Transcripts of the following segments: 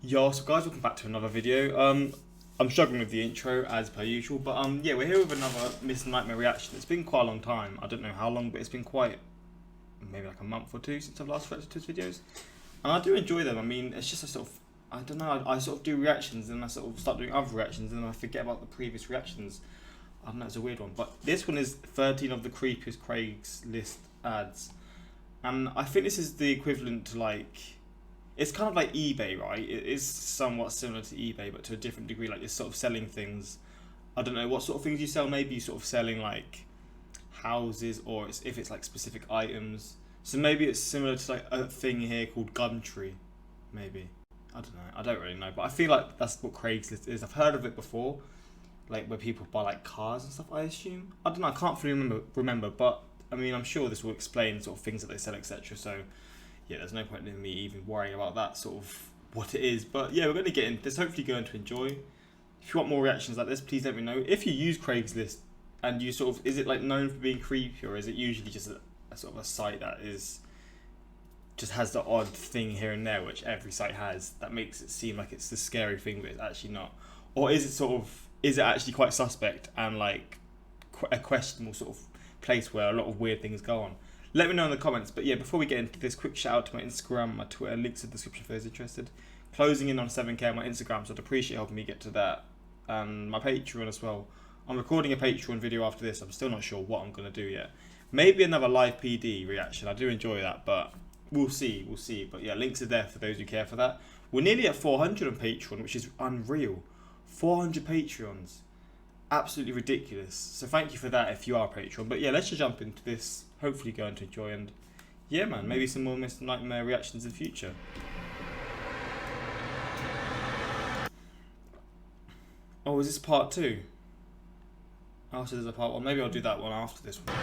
Yo, so guys, welcome back to another video. I'm struggling with the intro as per usual, but yeah, we're here with another Miss Nightmare reaction. It's been quite a long time. I don't know how long, but it's been quite maybe like a month or two since I've last reacted to his videos, and I do enjoy them. I mean, it's just a sort of I don't know. I sort of do reactions, and I sort of start doing other reactions, and then I forget about the previous reactions. I don't know. It's a weird one, but this one is 13 of the creepiest Craigslist ads, and I think this is the equivalent to like. It's kind of like eBay, right? It is somewhat similar to eBay, but to a different degree. Like you're sort of selling things. I don't know what sort of things you sell. Maybe you're sort of selling like houses, or if it's like specific items. So maybe it's similar to like a thing here called Gumtree. Maybe. I don't know. I don't really know. But I feel like that's what Craigslist is. I've heard of it before. Like where people buy like cars and stuff, I assume. I don't know. I can't fully remember. But I mean, I'm sure this will explain sort of things that they sell, etc. So yeah, there's no point in me even worrying about that sort of what it is. But yeah, we're going to get into this. Hopefully going to enjoy. If you want more reactions like this, please let me know. If you use Craigslist and you sort of, is it like known for being creepy, or is it usually just a sort of a site that is just has the odd thing here and there, which every site has, that makes it seem like it's the scary thing, but it's actually not? Or is it sort of, is it actually quite suspect and like a questionable sort of place where a lot of weird things go on? Let me know in the comments. But yeah, before we get into this, quick shout out to my Instagram, my Twitter, links in the description for those interested. Closing in on 7k on my Instagram, so I'd appreciate helping me get to that. And my Patreon as well. I'm recording a Patreon video after this. I'm still not sure what I'm going to do yet. Maybe another live PD reaction. I do enjoy that, but we'll see. We'll see. But yeah, links are there for those who care for that. We're nearly at 400 on Patreon, which is unreal. 400 Patreons. Absolutely ridiculous. So thank you for that if you are a Patreon. But yeah, let's just jump into this. Hopefully going to enjoy, and yeah man, maybe some more Mr. Nightmare reactions in the future. Oh, is this part 2? Oh, so there's a part 1. Maybe I'll do that one after this one.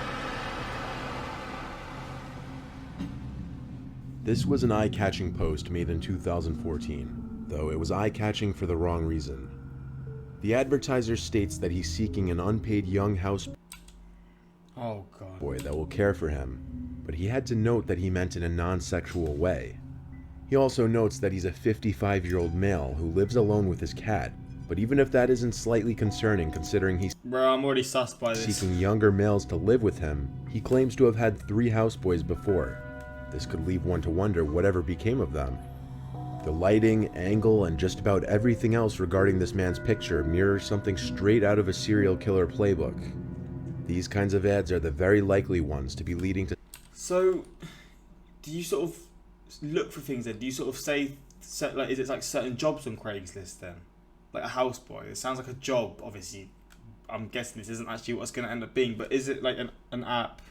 This was an eye-catching post made in 2014, though it was eye-catching for the wrong reason. The advertiser states that he's seeking an unpaid young houseboy that will care for him, but he had to note that he meant in a non-sexual way. He also notes that he's a 55-year-old male who lives alone with his cat, but even if that isn't slightly concerning considering he's I'm already sussed by this. Seeking younger males to live with him, he claims to have had 3 houseboys before. This could leave one to wonder whatever became of them. The lighting, angle, and just about everything else regarding this man's picture mirrors something straight out of a serial killer playbook. These kinds of ads are the very likely ones to be leading to... So, do you sort of look for things then? Do you sort of say, like, is it like certain jobs on Craigslist then? Like a houseboy? It sounds like a job, obviously. I'm guessing this isn't actually what's going to end up being, but is it like an app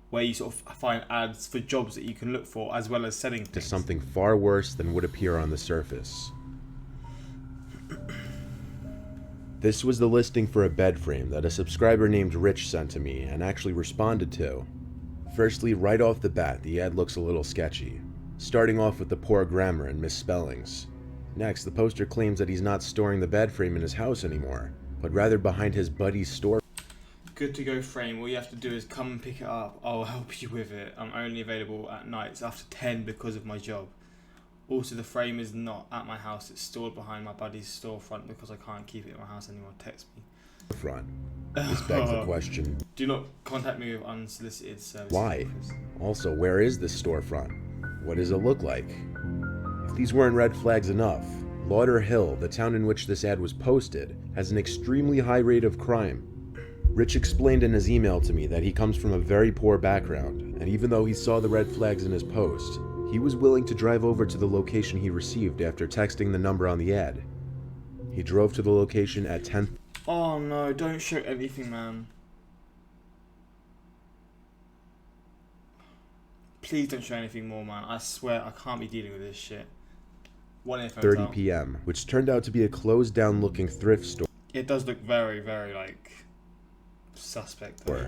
where you sort of find ads for jobs that you can look for as well as selling things? To something far worse than would appear on the surface. This was the listing for a bed frame that a subscriber named Rich sent to me and actually responded to. Firstly, right off the bat, the ad looks a little sketchy, starting off with the poor grammar and misspellings. Next, the poster claims that he's not storing the bed frame in his house anymore, but rather behind his buddy's store. Good to go frame. All you have to do is come and pick it up. I'll help you with it. I'm only available at nights after 10 because of my job. Also, the frame is not at my house. It's stored behind my buddy's storefront because I can't keep it in my house anymore. Text me. Front. This begs the question. Do not contact me with unsolicited services. Why? Also, where is this storefront? What does it look like? If these weren't red flags enough, Lauderhill, the town in which this ad was posted, has an extremely high rate of crime. Rich explained in his email to me that he comes from a very poor background, and even though he saw the red flags in his post, he was willing to drive over to the location he received after texting the number on the ad. He drove to the location at 10. Oh no, don't show anything, man. Please don't show anything more, man. I swear I can't be dealing with this shit. 30 p.m., which turned out to be a closed down looking thrift store. It does look very, very like suspect though.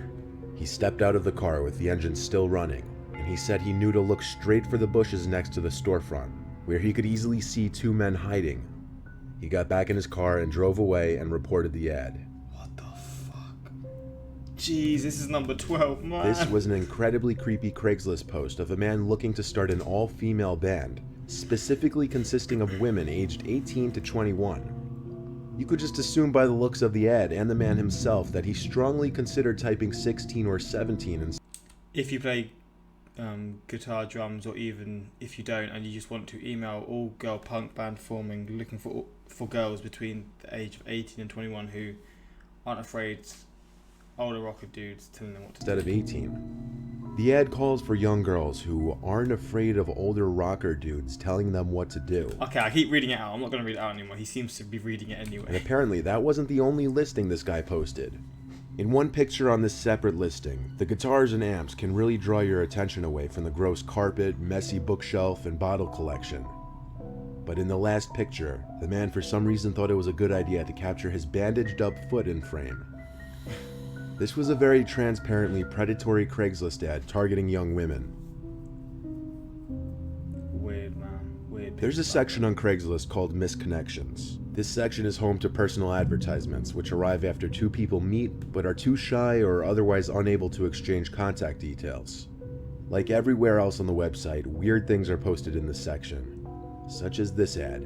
He stepped out of the car with the engine still running, and he said he knew to look straight for the bushes next to the storefront, where he could easily see 2 men hiding. He got back in his car and drove away and reported the ad. What the fuck? Jeez, this is number 12, man. This was an incredibly creepy Craigslist post of a man looking to start an all-female band, specifically consisting of women aged 18 to 21. You could just assume by the looks of the ad and the man himself that he strongly considered typing 16 or 17 and If you play guitar, drums, or even if you don't and you just want to email all girl punk band forming looking for girls between the age of 18 and 21 who aren't afraid older rocker dudes telling them what to instead do. of 18. The ad calls for young girls who aren't afraid of older rocker dudes telling them what to do. Okay, I keep reading it out. I'm not going to read it out anymore. He seems to be reading it And anyway. apparently that wasn't the only listing this guy posted. In one picture on this separate listing, the guitars and amps can really draw your attention away from the gross carpet, messy bookshelf, and bottle collection. But in the last picture, the man for some reason thought it was a good idea to capture his bandaged up foot in frame. This was a very transparently predatory Craigslist ad targeting young women. Weird, man. Weird. There's a section on Craigslist called Misconnections. This section is home to personal advertisements, which arrive after two people meet but are too shy or otherwise unable to exchange contact details. Like everywhere else on the website, weird things are posted in this section, such as this ad.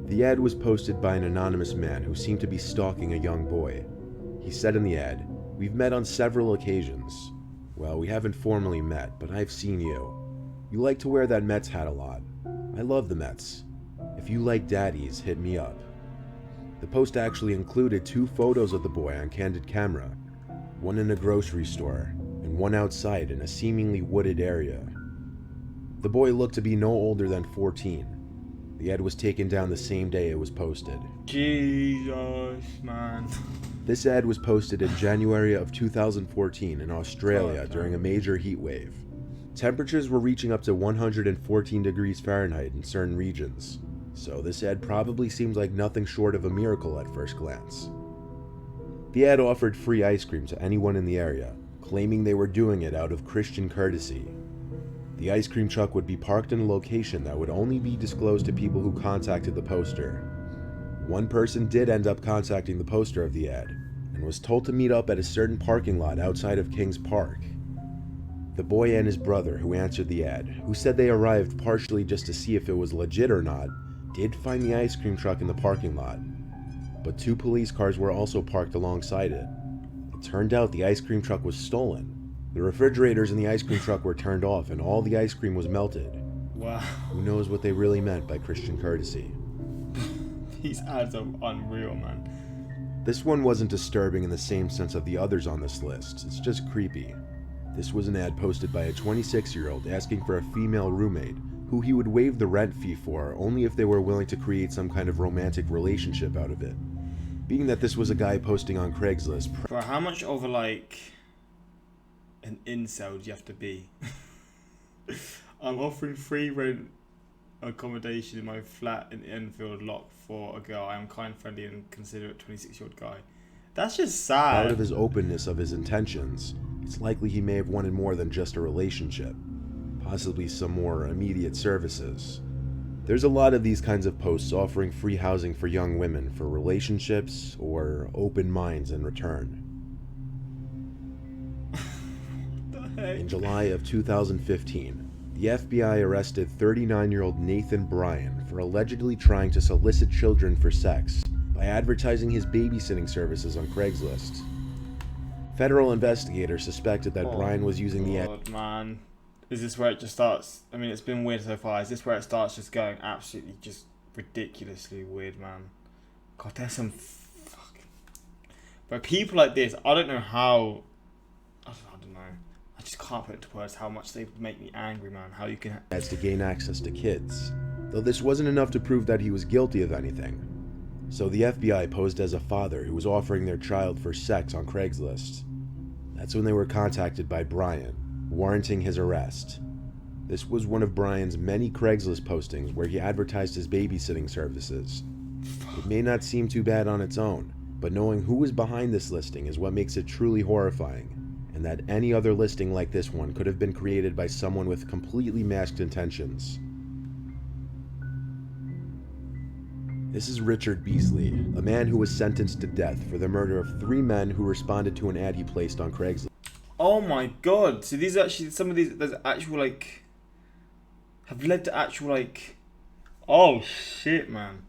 The ad was posted by an anonymous man who seemed to be stalking a young boy. He said in the ad, "We've met on several occasions. Well, we haven't formally met, but I've seen you. You like to wear that Mets hat a lot. I love the Mets. If you like daddies, hit me up." The post actually included two photos of the boy on candid camera, one in a grocery store and one outside in a seemingly wooded area. The boy looked to be no older than 14. The ad was taken down the same day it was posted. Jesus, man. This ad was posted in January of 2014 in Australia during a major heat wave. Temperatures were reaching up to 114 degrees Fahrenheit in certain regions, so this ad probably seems like nothing short of a miracle at first glance. The ad offered free ice cream to anyone in the area, claiming they were doing it out of Christian courtesy. The ice cream truck would be parked in a location that would only be disclosed to people who contacted the poster. One person did end up contacting the poster of the ad, and was told to meet up at a certain parking lot outside of Kings Park. The boy and his brother who answered the ad, who said they arrived partially just to see if it was legit or not, did find the ice cream truck in the parking lot. But two police cars were also parked alongside it. It turned out the ice cream truck was stolen. The refrigerators in the ice cream truck were turned off and all the ice cream was melted. Wow. Who knows what they really meant by Christian courtesy? These ads are unreal, man. This one wasn't disturbing in the same sense of the others on this list, it's just creepy. This was an ad posted by a 26-year-old asking for a female roommate, who he would waive the rent fee for only if they were willing to create some kind of romantic relationship out of it. Being that this was a guy posting on Craigslist. Bro, how much of an incel do you have to be? I'm offering free rent accommodation in my flat in Enfield Lock for a girl. I am kind, friendly, and considerate 26-year-old guy. That's just sad. Out of his openness of his intentions, it's likely he may have wanted more than just a relationship, possibly some more immediate services. There's a lot of these kinds of posts offering free housing for young women for relationships or open minds in return. What the heck? In July of 2015, the FBI arrested 39-year-old Nathan Bryan for allegedly trying to solicit children for sex by advertising his babysitting services on Craigslist. Federal investigators suspected that Bryan was using the ad. God, man. Is this where it just starts? I mean, it's been weird so far. Is this where it starts just going absolutely just ridiculously weird, man? God, there's some fucking... But people like this, I don't know how... I don't know. I just can't put into words how much they make me angry, man. How you can... Ads to gain access to kids, though this wasn't enough to prove that he was guilty of anything. So the FBI posed as a father who was offering their child for sex on Craigslist. That's when they were contacted by Bryan, warranting his arrest. This was one of Bryan's many Craigslist postings where he advertised his babysitting services. It may not seem too bad on its own, but knowing who was behind this listing is what makes it truly horrifying, and that any other listing like this one could have been created by someone with completely masked intentions. This is Richard Beasley, a man who was sentenced to death for the murder of 3 men who responded to an ad he placed on Craigslist. Oh my god. So these are actually... Some of these... There's actual, like... Have led to actual, like... Oh shit, man.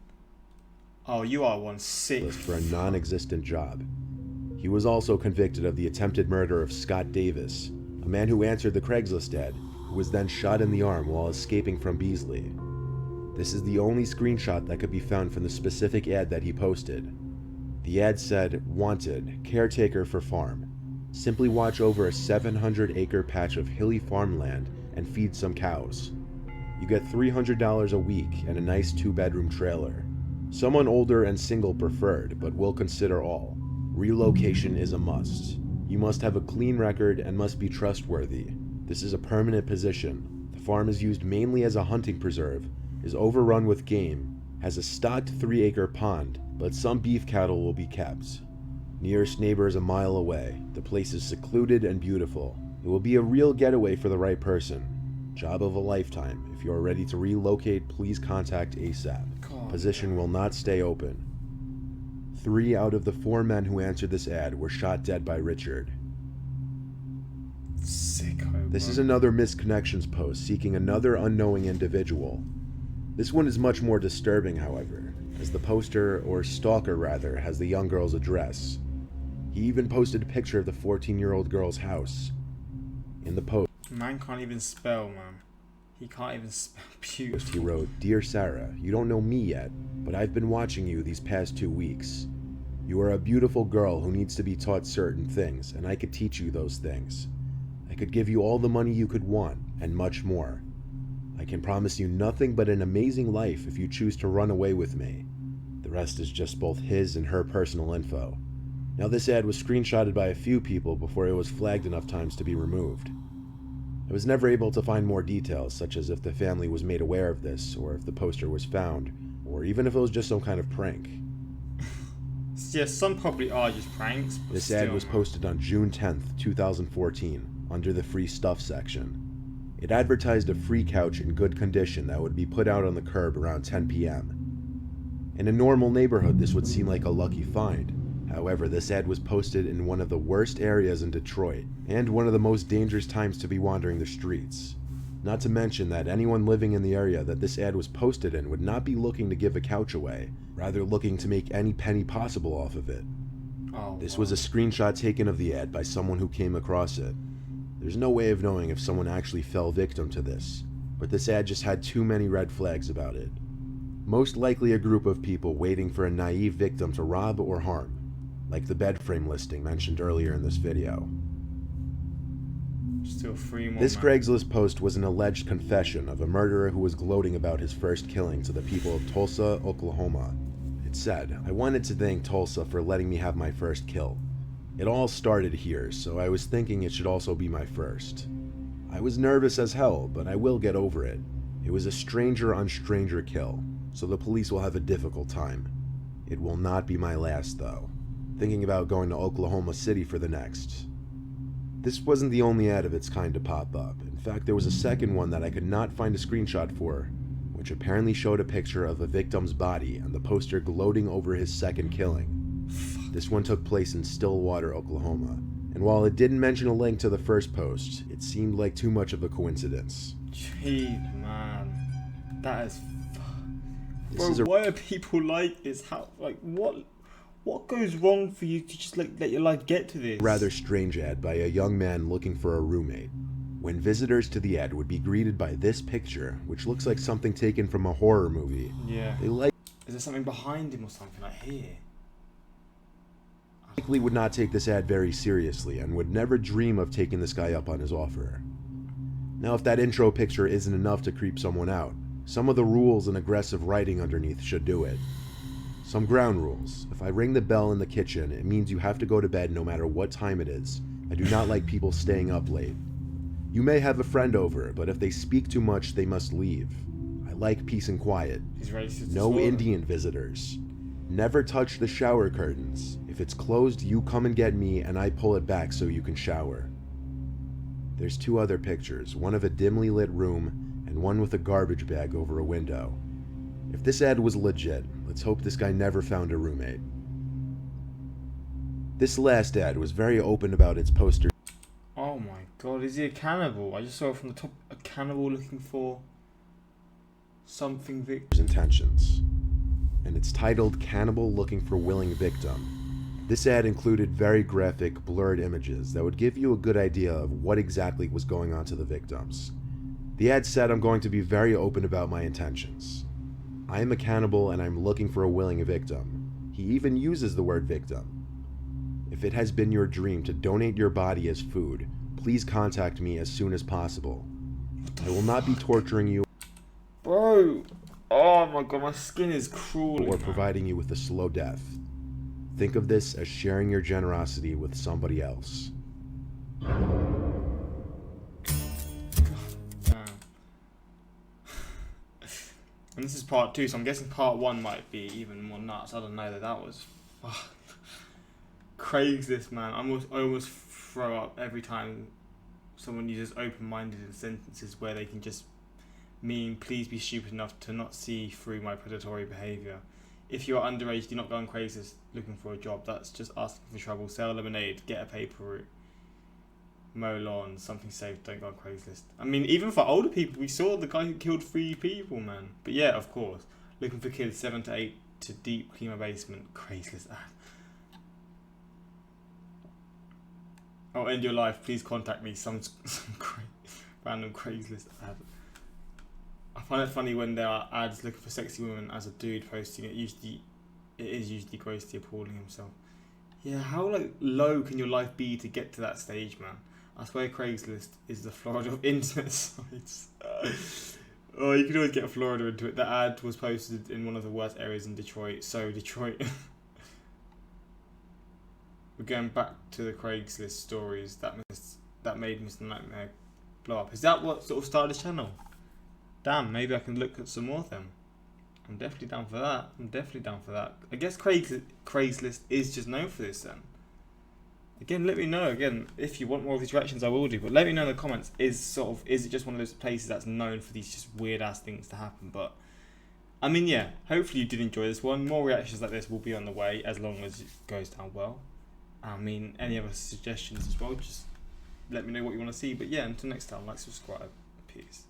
Oh, you are one sick. For a non-existent job. He was also convicted of the attempted murder of Scott Davis, a man who answered the Craigslist ad, who was then shot in the arm while escaping from Beasley. This is the only screenshot that could be found from the specific ad that he posted. The ad said, "Wanted, caretaker for farm. Simply watch over a 700-acre patch of hilly farmland and feed some cows. You get $300 a week and a nice 2-bedroom trailer. Someone older and single preferred, but we'll consider all. Relocation is a must. You must have a clean record and must be trustworthy. This is a permanent position. The farm is used mainly as a hunting preserve, is overrun with game, has a stocked 3-acre pond, but some beef cattle will be kept. Nearest neighbor is a mile away. The place is secluded and beautiful. It will be a real getaway for the right person. Job of a lifetime. If you are ready to relocate, please contact ASAP. Position will not stay open." 3 out of the 4 men who answered this ad were shot dead by Richard. Sicko. This is another misconnections post seeking another unknowing individual. This one is much more disturbing, however, as the poster, or stalker rather, has the young girl's address. He even posted a picture of the 14-year-old girl's house. In the post, Man can't even spell, man. He can't even spell beautiful. he wrote, "Dear Sarah, you don't know me yet, but I've been watching you these past 2 weeks. You are a beautiful girl who needs to be taught certain things, and I could teach you those things. I could give you all the money you could want, and much more. I can promise you nothing but an amazing life if you choose to run away with me." The rest is just both his and her personal info. Now, this ad was screenshotted by a few people before it was flagged enough times to be removed. I was never able to find more details, such as if the family was made aware of this, or if the poster was found, or even if it was just some kind of prank. Yeah, some probably are just pranks. But This still, ad was man. posted on June 10th, 2014, under the free stuff section. It advertised a free couch in good condition that would be put out on the curb around 10 p.m. In a normal neighborhood, this would seem like a lucky find. However, this ad was posted in one of the worst areas in Detroit, and one of the most dangerous times to be wandering the streets. Not to mention that anyone living in the area that this ad was posted in would not be looking to give a couch away, rather looking to make any penny possible off of it. Oh, This wow. was a screenshot taken of the ad by someone who came across it. There's no way of knowing if someone actually fell victim to this, but this ad just had too many red flags about it. Most likely a group of people waiting for a naive victim to rob or harm, like the bed frame listing mentioned earlier in this video. Still 3 more. This man. Craigslist post was an alleged confession of a murderer who was gloating about his first killing to the people of Tulsa, Oklahoma. It said, "I wanted to thank Tulsa for letting me have my first kill. It all started here, so I was thinking it should also be my first. I was nervous as hell, but I will get over it. It was a stranger on stranger kill, so the police will have a difficult time. It will not be my last, though. Thinking about going to Oklahoma City for the next." This wasn't the only ad of its kind to pop up. In fact, there was a second one that I could not find a screenshot for, which apparently showed a picture of a victim's body and the poster gloating over his second killing. This one took place in Stillwater, Oklahoma, and while it didn't mention a link to the first post, it seemed like too much of a coincidence. Gee, man. That is. This Bro, is a why are people like this? How, like, what goes wrong for you to just, like, let your life get to this? rather strange ad by a young man looking for a roommate. When visitors to the ad would be greeted by this picture, which looks like something taken from a horror movie, Yeah. they Is there something behind him or something, like here? likely would not take this ad very seriously and would never dream of taking this guy up on his offer. Now, if that intro picture isn't enough to creep someone out, some of the rules and aggressive writing underneath should do it. Some ground rules. If I ring the bell in the kitchen, it means you have to go to bed no matter what time it is. I do not like people staying up late. You may have a friend over, but if they speak too much, they must leave. I like peace and quiet. He's racist. as No well. Indian visitors. Never touch the shower curtains. If it's closed, you come and get me and I pull it back so you can shower. There's 2 other pictures, one of a dimly lit room and one with a garbage bag over a window. If this ad was legit, let's hope this guy never found a roommate. This last ad was very open about its poster. Oh my god, is he a cannibal? I just saw it from the top. A cannibal looking for something victim. intentions, and it's titled Cannibal Looking for Willing Victim. This ad included very graphic, blurred images that would give you a good idea of what exactly was going on to the victims. The ad said I'm going to be very open about my intentions. I am a cannibal and I'm looking for a willing victim. He even uses the word victim. If it has been your dream to donate your body as food, please contact me as soon as possible. I will not be torturing you Bro! Oh my god, my skin is crawling. or providing you with a slow death. Think of this as sharing your generosity with somebody else. Damn. And this is part 2, so I'm guessing part 1 might be even more nuts. I don't know, that was Craigslist, man. I almost throw up every time someone uses open-minded in sentences where they can just mean please be stupid enough to not see through my predatory behaviour. If you are underage, do not go on Craigslist looking for a job. That's just asking for trouble. Sell lemonade, get a paper route, mow lawns, something safe. Don't go on Craigslist. I mean, even for older people, we saw the guy who killed 3 people, man. But yeah, of course, looking for kids 7 to 8 to deep clean my basement. Craigslist ad. I'll end your life. Please contact me. Some random Craigslist ad. I find it funny when there are ads looking for sexy women as a dude posting it. It is usually grossly appalling himself. Yeah, how like low can your life be to get to that stage, man? I swear Craigslist is the Florida of internet sites. Oh, you can always get Florida into it. The ad was posted in one of the worst areas in Detroit. So Detroit. We're going back to the Craigslist stories that made Mr. Nightmare blow up. Is that what sort of started his channel? Damn, maybe I can look at some more of them. I'm definitely down for that. I guess Craigslist is just known for this then. Again, let me know. Again, if you want more of these reactions, I will do. But let me know in the comments. Is it just one of those places that's known for these just weird ass things to happen? But I mean, yeah. Hopefully you did enjoy this one. More reactions like this will be on the way as long as it goes down well. I mean, any other suggestions as well? Just let me know what you want to see. But yeah, until next time, like, subscribe. Peace.